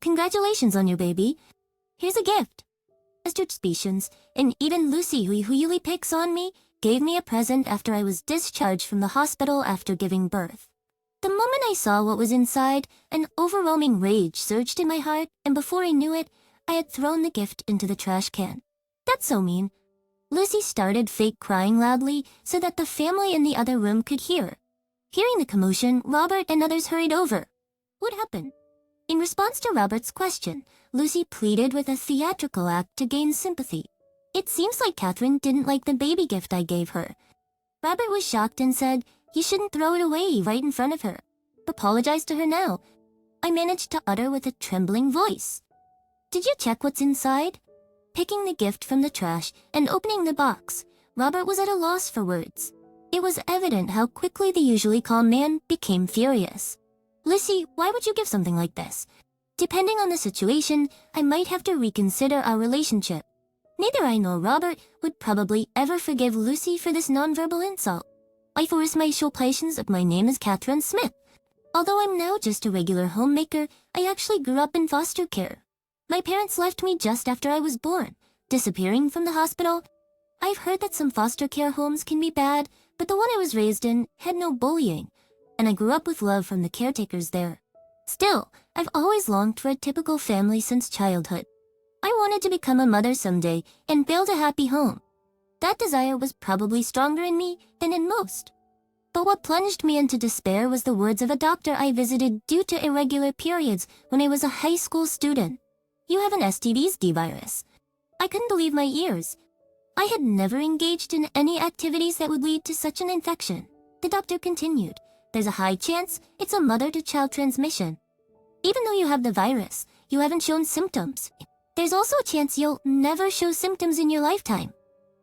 Congratulations on your baby. Here's a gift. Suspicions, and even Lucy, who usually picks on me, gave me a present after I was discharged from the hospital after giving birth. The moment I saw what was inside, an overwhelming rage surged in my heart, and before I knew it, I had thrown the gift into the trash can. That's so mean. Lucy started fake crying loudly so that the family in the other room could hear. Hearing the commotion, Robert and others hurried over. What happened? In response to Robert's question, Lucy pleaded with a theatrical act to gain sympathy. It seems like Catherine didn't like the baby gift I gave her. Robert was shocked and said, "You shouldn't throw it away right in front of her. Apologize to her now." I managed to utter with a trembling voice. "Did you check what's inside?" Picking the gift from the trash and opening the box, Robert was at a loss for words. It was evident how quickly the usually calm man became furious. "Lucy, why would you give something like this? Depending on the situation, I might have to reconsider our relationship." Neither I nor Robert would probably ever forgive Lucy for this nonverbal insult. I forced my patience of my name as Catherine Smith. Although I'm now just a regular homemaker, I actually grew up in foster care. My parents left me just after I was born, disappearing from the hospital. I've heard that some foster care homes can be bad, but the one I was raised in had no bullying, and I grew up with love from the caretakers there. Still, I've always longed for a typical family since childhood. I wanted to become a mother someday and build a happy home. That desire was probably stronger in me than in most. But what plunged me into despair was the words of a doctor I visited due to irregular periods when I was a high school student. "You have an STD virus." I couldn't believe my ears. I had never engaged in any activities that would lead to such an infection. The doctor continued, "There's a high chance it's a mother-to-child transmission. Even though you have the virus, you haven't shown symptoms. There's also a chance you'll never show symptoms in your lifetime."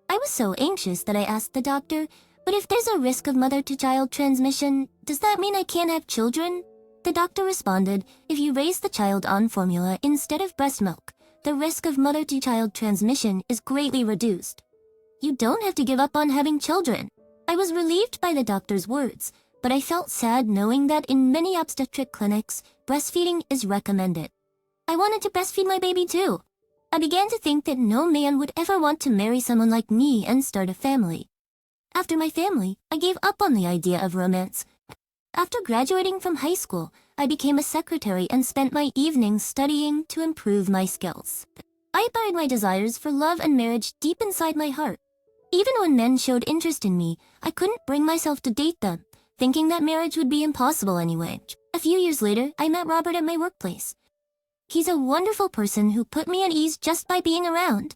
I was so anxious that I asked the doctor, "But if there's a risk of mother-to-child transmission, does that mean I can't have children?" The doctor responded, "If you raise the child on formula instead of breast milk, the risk of mother-to-child transmission is greatly reduced. You don't have to give up on having children." I was relieved by the doctor's words, but I felt sad knowing that in many obstetric clinics, breastfeeding is recommended. I wanted to breastfeed my baby too. I began to think that no man would ever want to marry someone like me and start a family. After my family, I gave up on the idea of romance. After graduating from high school, I became a secretary and spent my evenings studying to improve my skills. I buried my desires for love and marriage deep inside my heart. Even when men showed interest in me, I couldn't bring myself to date them, thinking that marriage would be impossible anyway. A few years later, I met Robert at my workplace. He's a wonderful person who put me at ease just by being around.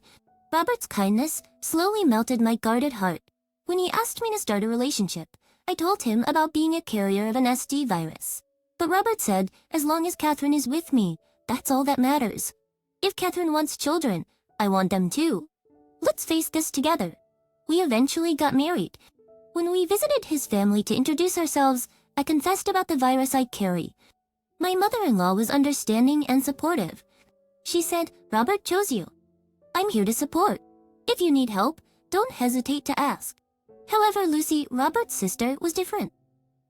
Robert's kindness slowly melted my guarded heart. When he asked me to start a relationship, I told him about being a carrier of an SD virus. But Robert said, as long as Catherine is with me, that's all that matters. If Catherine wants children, I want them too. Let's face this together. We eventually got married. When we visited his family to introduce ourselves, I confessed about the virus I carry. My mother-in-law was understanding and supportive. She said, "Robert chose you. I'm here to support. If you need help, don't hesitate to ask." However, Lucy, Robert's sister, was different.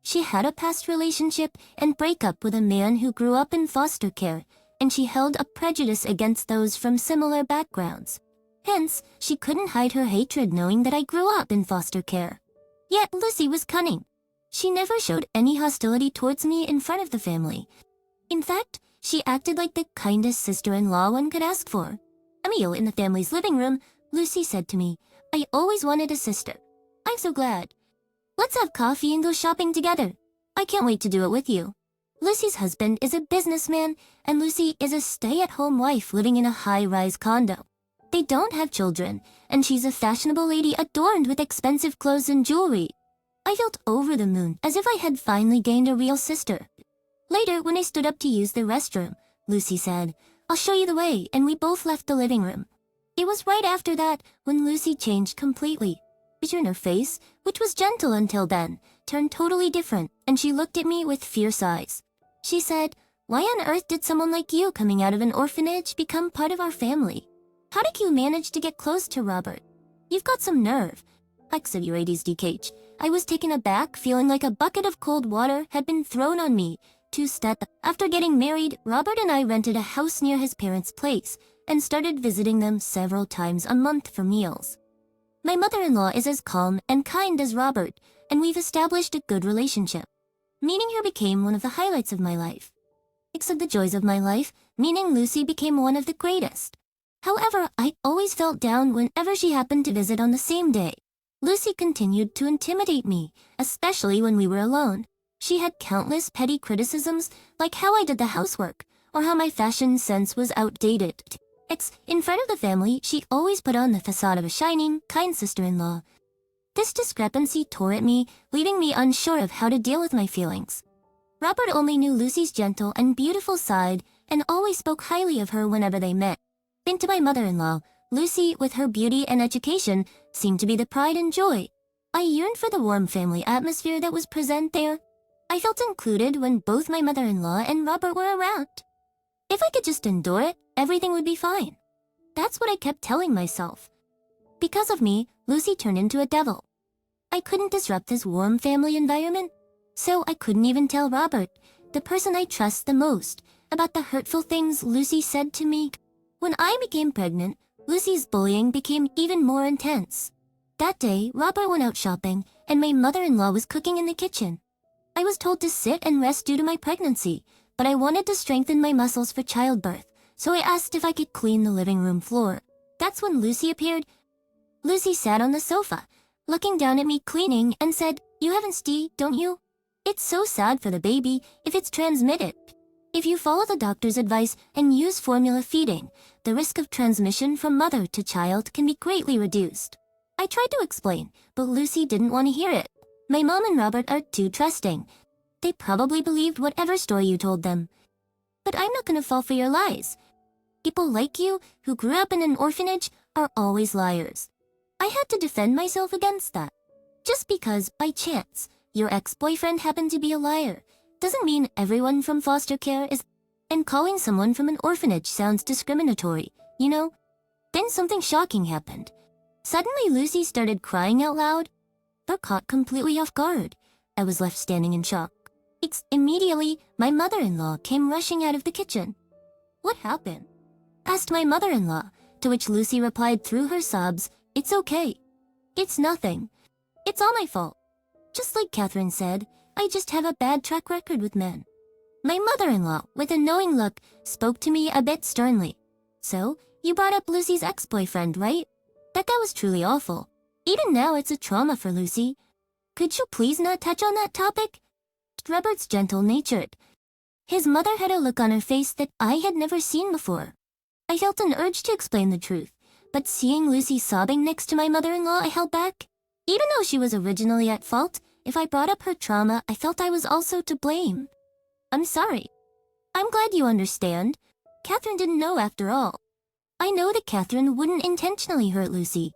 She had a past relationship and breakup with a man who grew up in foster care, and she held a prejudice against those from similar backgrounds. Hence, she couldn't hide her hatred knowing that I grew up in foster care. Yet Lucy was cunning. She never showed any hostility towards me in front of the family. In fact, she acted like the kindest sister-in-law one could ask for. A meal in the family's living room, Lucy said to me, "I always wanted a sister. I'm so glad. Let's have coffee and go shopping together. I can't wait to do it with you." Lucy's husband is a businessman, and Lucy is a stay-at-home wife living in a high-rise condo. They don't have children, and she's a fashionable lady adorned with expensive clothes and jewelry. I felt over the moon, as if I had finally gained a real sister. Later, when I stood up to use the restroom, Lucy said, "I'll show you the way," and we both left the living room. It was right after that when Lucy changed completely. In her face, which was gentle until then, turned totally different, and she looked at me with fierce eyes. She said, "Why on earth did someone like you coming out of an orphanage become part of our family? How did you manage to get close to Robert? You've got some nerve." Exit your 80s DKH. I was taken aback, feeling like a bucket of cold water had been thrown on me, two-step. After getting married, Robert and I rented a house near his parents' place and started visiting them several times a month for meals. My mother-in-law is as calm and kind as Robert, and we've established a good relationship. Meeting her became one of the highlights of my life. Except the joys of my life, meeting Lucy became one of the greatest. However, I always felt down whenever she happened to visit on the same day. Lucy continued to intimidate me, especially when we were alone. She had countless petty criticisms, like how I did the housework, or how my fashion sense was outdated. In front of the family, she always put on the facade of a shining, kind sister-in-law. This discrepancy tore at me, leaving me unsure of how to deal with my feelings. Robert only knew Lucy's gentle and beautiful side and always spoke highly of her whenever they met. To my mother-in-law, Lucy, with her beauty and education, seemed to be the pride and joy. I yearned for the warm family atmosphere that was present there. I felt included when both my mother-in-law and Robert were around. If I could just endure it, everything would be fine. That's what I kept telling myself. Because of me, Lucy turned into a devil. I couldn't disrupt this warm family environment, so I couldn't even tell Robert, the person I trust the most, about the hurtful things Lucy said to me. When I became pregnant, Lucy's bullying became even more intense. That day, Robert went out shopping, and my mother-in-law was cooking in the kitchen. I was told to sit and rest due to my pregnancy, but I wanted to strengthen my muscles for childbirth, so I asked if I could clean the living room floor. That's when Lucy appeared. Lucy sat on the sofa, looking down at me cleaning, and said, "You have STI, don't you? It's so sad for the baby if it's transmitted. If you follow the doctor's advice and use formula feeding, the risk of transmission from mother to child can be greatly reduced." I tried to explain, but Lucy didn't want to hear it. My mom and Robert are too trusting. They probably believed whatever story you told them. But I'm not going to fall for your lies. People like you, who grew up in an orphanage, are always liars. I had to defend myself against that. Just because, by chance, your ex-boyfriend happened to be a liar doesn't mean everyone from foster care is. And calling someone from an orphanage sounds discriminatory, you know? Then something shocking happened. Suddenly Lucy started crying out loud. But caught completely off guard. I was left standing in shock. Immediately, my mother-in-law came rushing out of the kitchen. "What happened?" asked my mother-in-law, to which Lucy replied through her sobs, "It's okay. It's nothing. It's all my fault. Just like Catherine said, I just have a bad track record with men." My mother-in-law, with a knowing look, spoke to me a bit sternly. "So, you brought up Lucy's ex-boyfriend, right? That guy was truly awful. Even now, it's a trauma for Lucy. Could you please not touch on that topic?" Robert's gentle-natured. His mother had a look on her face that I had never seen before. I felt an urge to explain the truth, but seeing Lucy sobbing next to my mother-in-law, I held back. Even though she was originally at fault, if I brought up her trauma, I felt I was also to blame. "I'm sorry. I'm glad you understand. Catherine didn't know after all. I know that Catherine wouldn't intentionally hurt Lucy."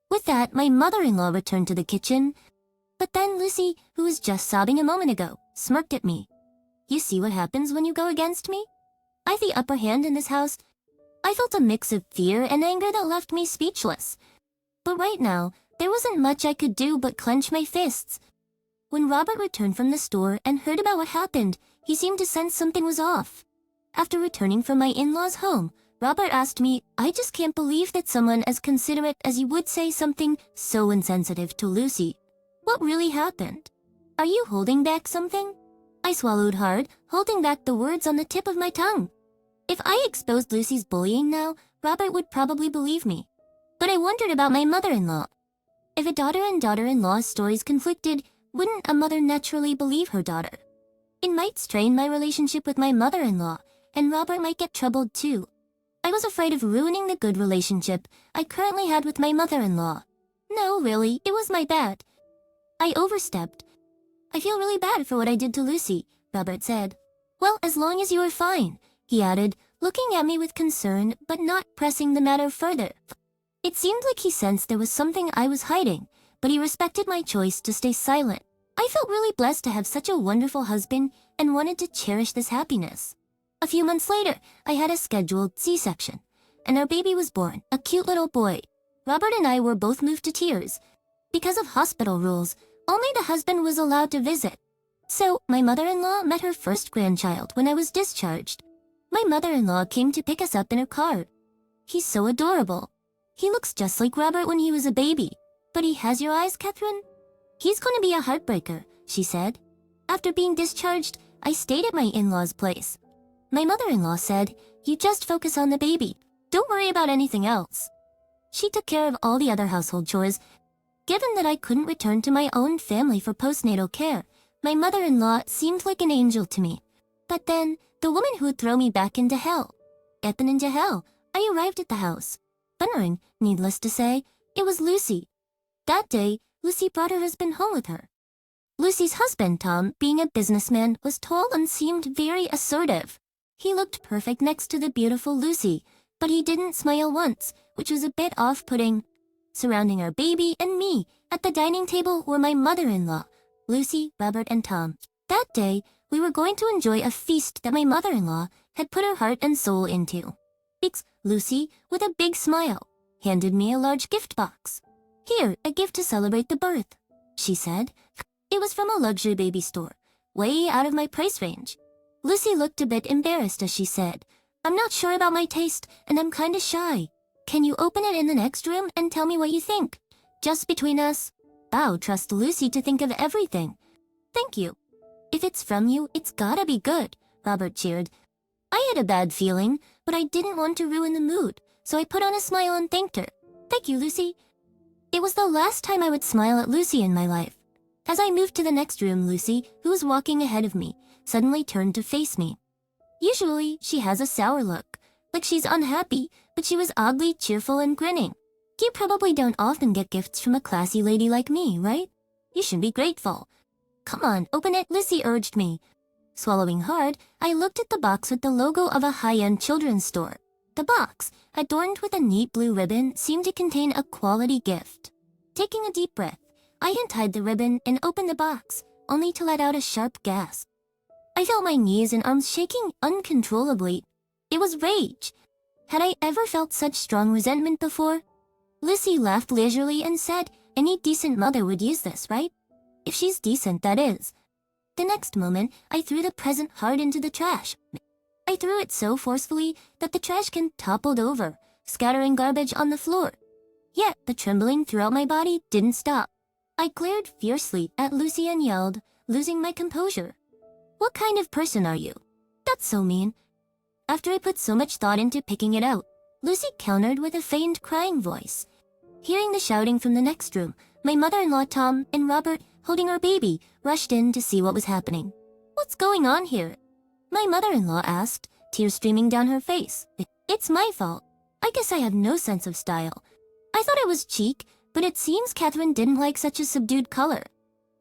With that, my mother-in-law returned to the kitchen. But then Lucy, who was just sobbing a moment ago, smirked at me. "You see what happens when you go against me? I have the upper hand in this house." I felt a mix of fear and anger that left me speechless. But right now, there wasn't much I could do but clench my fists. When Robert returned from the store and heard about what happened, he seemed to sense something was off. After returning from my in-laws' home, Robert asked me, "I just can't believe that someone as considerate as you would say something so insensitive to Lucy. What really happened? Are you holding back something?" I swallowed hard, holding back the words on the tip of my tongue. If I exposed Lucy's bullying now, Robert would probably believe me. But I wondered about my mother-in-law. If a daughter and daughter-in-law's stories conflicted, wouldn't a mother naturally believe her daughter? It might strain my relationship with my mother-in-law, and Robert might get troubled too. I was afraid of ruining the good relationship I currently had with my mother-in-law. No, really, it was my bad. I overstepped. "I feel really bad for what I did to Lucy," Robert said. "Well, as long as you are fine," he added, looking at me with concern but not pressing the matter further. It seemed like he sensed there was something I was hiding, but he respected my choice to stay silent. I felt really blessed to have such a wonderful husband and wanted to cherish this happiness. A few months later, I had a scheduled C-section, and our baby was born, a cute little boy. Robert and I were both moved to tears. Because of hospital rules, only the husband was allowed to visit. So, my mother-in-law met her first grandchild when I was discharged. My mother-in-law came to pick us up in her car. He's so adorable. He looks just like Robert when he was a baby. But he has your eyes, Catherine? He's gonna be a heartbreaker, she said. After being discharged, I stayed at my in-laws' place. My mother-in-law said, "You just focus on the baby. Don't worry about anything else." She took care of all the other household chores. Given that I couldn't return to my own family for postnatal care, my mother-in-law seemed like an angel to me. But then, the woman who would throw me back into hell. Eppen into hell, I arrived at the house. Wondering, needless to say, it was Lucy. That day, Lucy brought her husband home with her. Lucy's husband, Tom, being a businessman, was tall and seemed very assertive. He looked perfect next to the beautiful Lucy, but he didn't smile once, which was a bit off-putting. Surrounding our baby and me, at the dining table were my mother-in-law, Lucy, Robert, and Tom. That day, we were going to enjoy a feast that my mother-in-law had put her heart and soul into. Lucy, with a big smile, handed me a large gift box. "Here, a gift to celebrate the birth," she said. It was from a luxury baby store, way out of my price range. Lucy looked a bit embarrassed as she said, "I'm not sure about my taste, and I'm kinda shy. Can you open it in the next room and tell me what you think? Just between us." I'll trust Lucy to think of everything. "Thank you. If it's from you, it's gotta be good," Robert cheered. I had a bad feeling, but I didn't want to ruin the mood, so I put on a smile and thanked her. "Thank you, Lucy." It was the last time I would smile at Lucy in my life. As I moved to the next room, Lucy, who was walking ahead of me, suddenly turned to face me. Usually, she has a sour look, like she's unhappy, but she was oddly cheerful and grinning. You probably don't often get gifts from a classy lady like me, right? You should be grateful. "Come on, open it," Lucy urged me. Swallowing hard, I looked at the box with the logo of a high-end children's store. The box, adorned with a neat blue ribbon, seemed to contain a quality gift. Taking a deep breath, I untied the ribbon and opened the box, only to let out a sharp gasp. I felt my knees and arms shaking uncontrollably. It was rage. Had I ever felt such strong resentment before? Lucy laughed leisurely and said, "Any decent mother would use this, right? If she's decent, that is." The next moment, I threw the present hard into the trash. I threw it so forcefully that the trash can toppled over, scattering garbage on the floor. Yet the trembling throughout my body didn't stop. I glared fiercely at Lucy and yelled, losing my composure. "What kind of person are you? That's so mean." After I put so much thought into picking it out, Lucy countered with a feigned crying voice. Hearing the shouting from the next room, my mother-in-law Tom and Robert, holding our baby, rushed in to see what was happening. "What's going on here?" my mother-in-law asked, tears streaming down her face. "It's my fault. I guess I have no sense of style. I thought it was chic, but it seems Catherine didn't like such a subdued color."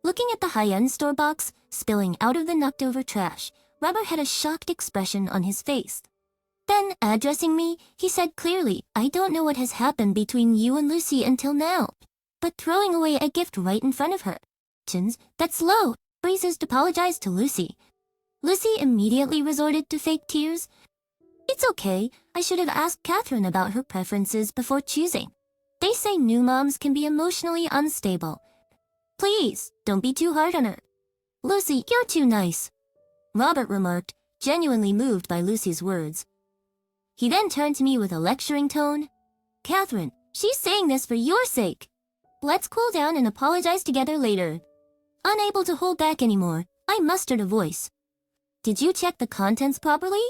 Looking at the high-end store box, spilling out of the knocked-over trash, Robert had a shocked expression on his face. Then, addressing me, he said clearly, "I don't know what has happened between you and Lucy until now, but throwing away a gift right in front of her. That's low." Phrases to apologize to Lucy. Lucy immediately resorted to fake tears. "It's okay. I should have asked Catherine about her preferences before choosing. They say new moms can be emotionally unstable. Please, don't be too hard on her." "Lucy, you're too nice," Robert remarked, genuinely moved by Lucy's words. He then turned to me with a lecturing tone. "Catherine, she's saying this for your sake. Let's cool down and apologize together later." Unable to hold back anymore, I mustered a voice. "Did you check the contents properly?"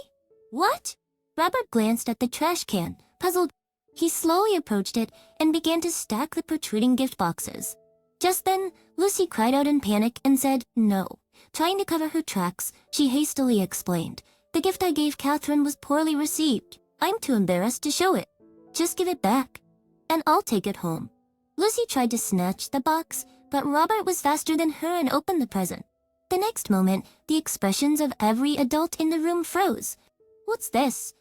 "What?" Robert glanced at the trash can, puzzled. He slowly approached it and began to stack the protruding gift boxes. Just then, Lucy cried out in panic and said, "No." Trying to cover her tracks, she hastily explained, "The gift I gave Catherine was poorly received. I'm too embarrassed to show it. Just give it back, and I'll take it home." Lucy tried to snatch the box, but Robert was faster than her and opened the present. The next moment, the expressions of every adult in the room froze. "What's this?"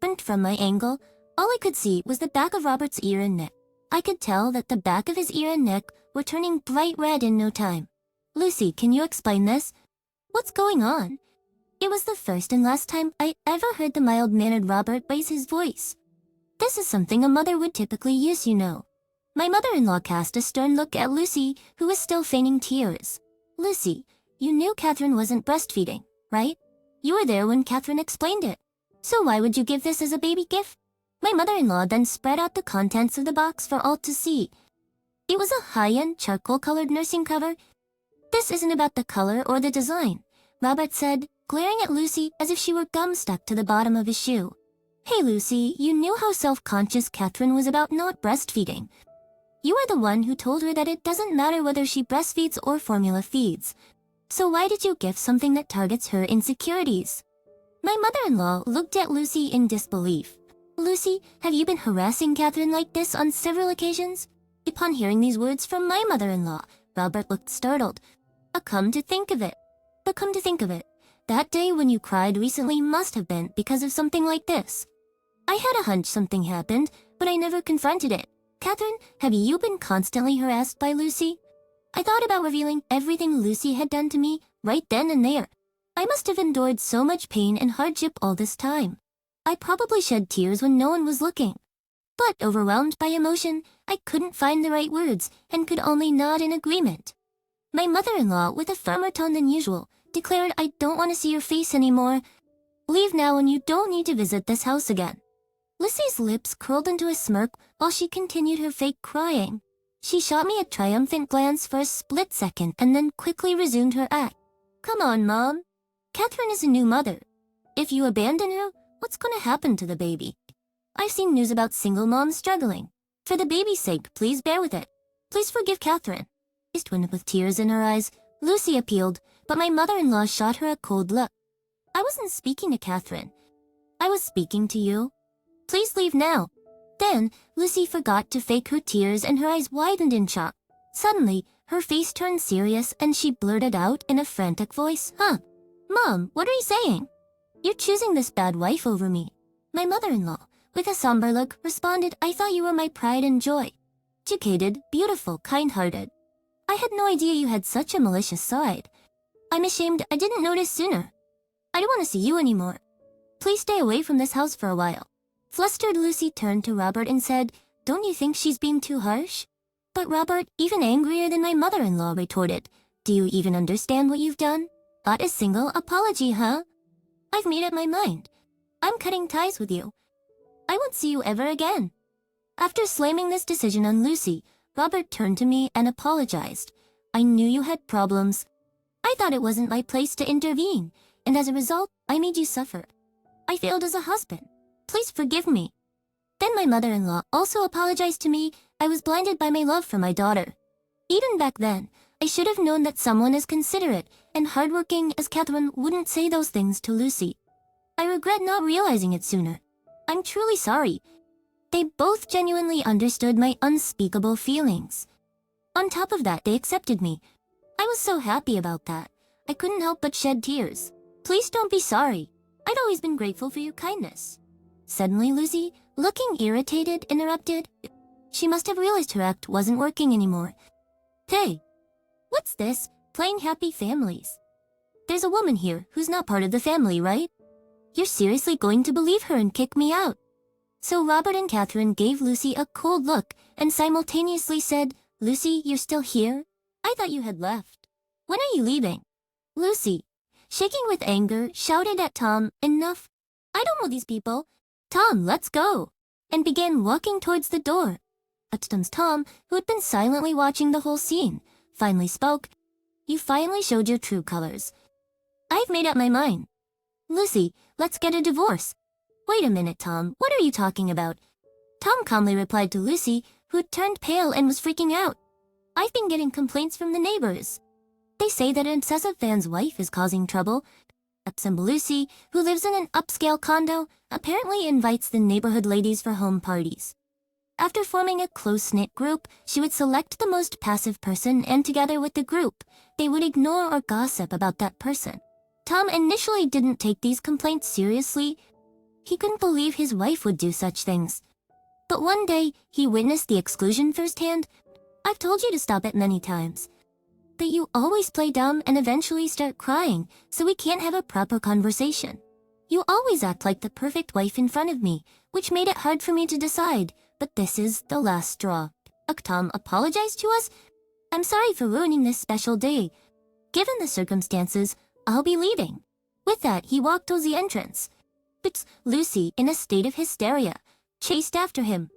And from my angle, all I could see was the back of Robert's ear and neck. I could tell that the back of his ear and neck were turning bright red in no time. "Lucy, can you explain this? What's going on?" It was the first and last time I ever heard the mild-mannered Robert raise his voice. This is something a mother would typically use, you know. My mother-in-law cast a stern look at Lucy, who was still feigning tears. "Lucy, You knew Catherine wasn't breastfeeding, right? You were there when Catherine explained it. So why would you give this as a baby gift? My mother-in-law then spread out the contents of the box for all to see. It was a high-end charcoal-colored nursing cover. This isn't about the color or the design, Robert said, glaring at Lucy as if she were gum stuck to the bottom of his shoe. Hey Lucy, you knew how self-conscious Catherine was about not breastfeeding. You were the one who told her that it doesn't matter whether she breastfeeds or formula feeds. So why did you gift something that targets her insecurities? My mother-in-law looked at Lucy in disbelief. Lucy, have you been harassing Catherine like this on several occasions? Upon hearing these words from my mother-in-law, Robert looked startled. But come to think of it, that day when you cried recently must have been because of something like this. I had a hunch something happened, but I never confronted it. Catherine, have you been constantly harassed by Lucy? I thought about revealing everything Lucy had done to me right then and there. I must have endured so much pain and hardship all this time. I probably shed tears when no one was looking. But overwhelmed by emotion, I couldn't find the right words and could only nod in agreement. My mother-in-law, with a firmer tone than usual, declared I don't want to see your face anymore. Leave now and you don't need to visit this house again. Lucy's lips curled into a smirk while she continued her fake crying. She shot me a triumphant glance for a split second and then quickly resumed her act. Come on, Mom. Catherine is a new mother. If you abandon her, what's going to happen to the baby? I've seen news about single moms struggling. For the baby's sake, please bear with it. Please forgive Catherine. Twin with tears in her eyes, Lucy appealed, but my mother-in-law shot her a cold look. I wasn't speaking to Catherine. I was speaking to you. Please leave now. Then, Lucy forgot to fake her tears and her eyes widened in shock. Suddenly, her face turned serious and she blurted out in a frantic voice, Mom, what are you saying? You're choosing this bad wife over me. My mother-in-law, with a somber look, responded, I thought you were my pride and joy. Educated, beautiful, kind-hearted. I had no idea you had such a malicious side. I'm ashamed I didn't notice sooner. I don't want to see you anymore. Please stay away from this house for a while. Flustered Lucy turned to Robert and said, Don't you think she's being too harsh? But Robert, even angrier than my mother-in-law, retorted, Do you even understand what you've done? Not a single apology, huh? I've made up my mind. I'm cutting ties with you. I won't see you ever again. After slamming this decision on Lucy, Robert turned to me and apologized. I knew you had problems. I thought it wasn't my place to intervene, and as a result, I made you suffer. I failed as a husband. Please forgive me. Then my mother-in-law also apologized to me. I was blinded by my love for my daughter. Even back then, I should have known that someone as considerate and hardworking as Catherine wouldn't say those things to Lucy. I regret not realizing it sooner. I'm truly sorry. They both genuinely understood my unspeakable feelings. On top of that, they accepted me. I was so happy about that. I couldn't help but shed tears. Please don't be sorry. I'd always been grateful for your kindness. Suddenly, Lucy, looking irritated, interrupted. She must have realized her act wasn't working anymore. Hey, what's this? Playing happy families. There's a woman here who's not part of the family, right? You're seriously going to believe her and kick me out? So Robert and Catherine gave Lucy a cold look and simultaneously said, Lucy, you're still here? I thought you had left. When are you leaving? Lucy, shaking with anger, shouted at Tom, Enough. I don't know these people. Tom, let's go. And began walking towards the door. Tom, who had been silently watching the whole scene, finally spoke. You finally showed your true colors. I've made up my mind. Lucy, let's get a divorce. Wait a minute, Tom, what are you talking about? Tom calmly replied to Lucy, who had turned pale and was freaking out. I've been getting complaints from the neighbors. They say that an obsessive fan's wife is causing trouble. Lucy, who lives in an upscale condo, apparently invites the neighborhood ladies for home parties. After forming a close-knit group, she would select the most passive person and together with the group, they would ignore or gossip about that person. Tom initially didn't take these complaints seriously. He couldn't believe his wife would do such things. But one day, he witnessed the exclusion firsthand. I've told you to stop it many times. But you always play dumb and eventually start crying, so we can't have a proper conversation. You always act like the perfect wife in front of me, which made it hard for me to decide, but this is the last straw. Tom apologized to us. I'm sorry for ruining this special day. Given the circumstances, I'll be leaving. With that, he walked towards the entrance. But Lucy, in a state of hysteria, chased after him.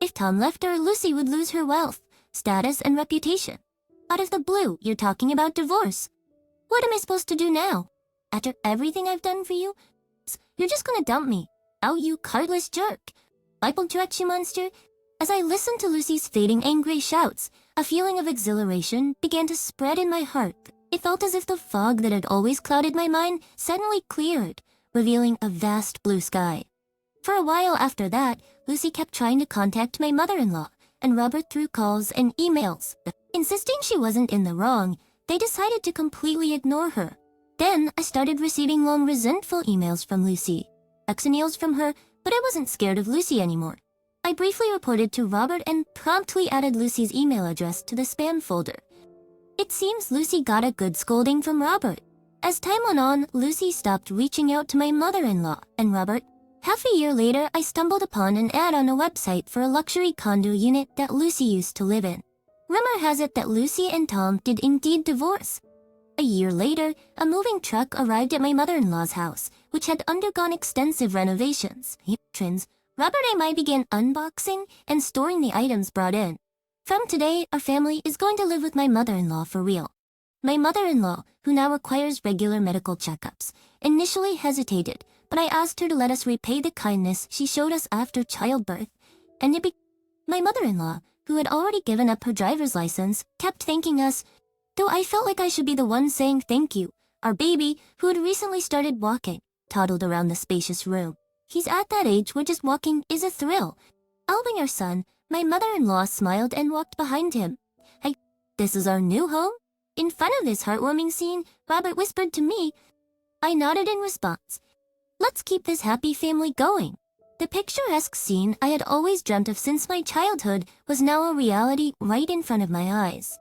If Tom left her, Lucy would lose her wealth, status, and reputation. Out of the blue, you're talking about divorce. What am I supposed to do now? After everything I've done for you? You're just gonna dump me. Out, you cardless jerk. I will direct you, monster. As I listened to Lucy's fading angry shouts, a feeling of exhilaration began to spread in my heart. It felt as if the fog that had always clouded my mind suddenly cleared, revealing a vast blue sky. For a while after that, Lucy kept trying to contact my mother-in-law and Robert through calls and emails. Insisting she wasn't in the wrong, they decided to completely ignore her. Then I started receiving long, resentful emails from Lucy, exennials from her, but I wasn't scared of Lucy anymore. I briefly reported to Robert and promptly added Lucy's email address to the spam folder. It seems Lucy got a good scolding from Robert. As time went on, Lucy stopped reaching out to my mother-in-law and Robert. Half a year later, I stumbled upon an ad on a website for a luxury condo unit that Lucy used to live in. Rumor has it that Lucy and Tom did indeed divorce. A year later, a moving truck arrived at my mother-in-law's house, which had undergone extensive renovations. Robert and I began unboxing and storing the items brought in. From today, our family is going to live with my mother-in-law for real. My mother-in-law, who now requires regular medical checkups, initially hesitated, but I asked her to let us repay the kindness she showed us after childbirth. And my mother-in-law, who had already given up her driver's license, kept thanking us, though I felt like I should be the one saying thank you. Our baby, who had recently started walking, toddled around the spacious room. He's at that age where just walking is a thrill. Elbing our son, my mother-in-law smiled and walked behind him. Hey, this is our new home? In front of this heartwarming scene, Robert whispered to me. I nodded in response. Let's keep this happy family going. The picturesque scene I had always dreamt of since my childhood was now a reality right in front of my eyes.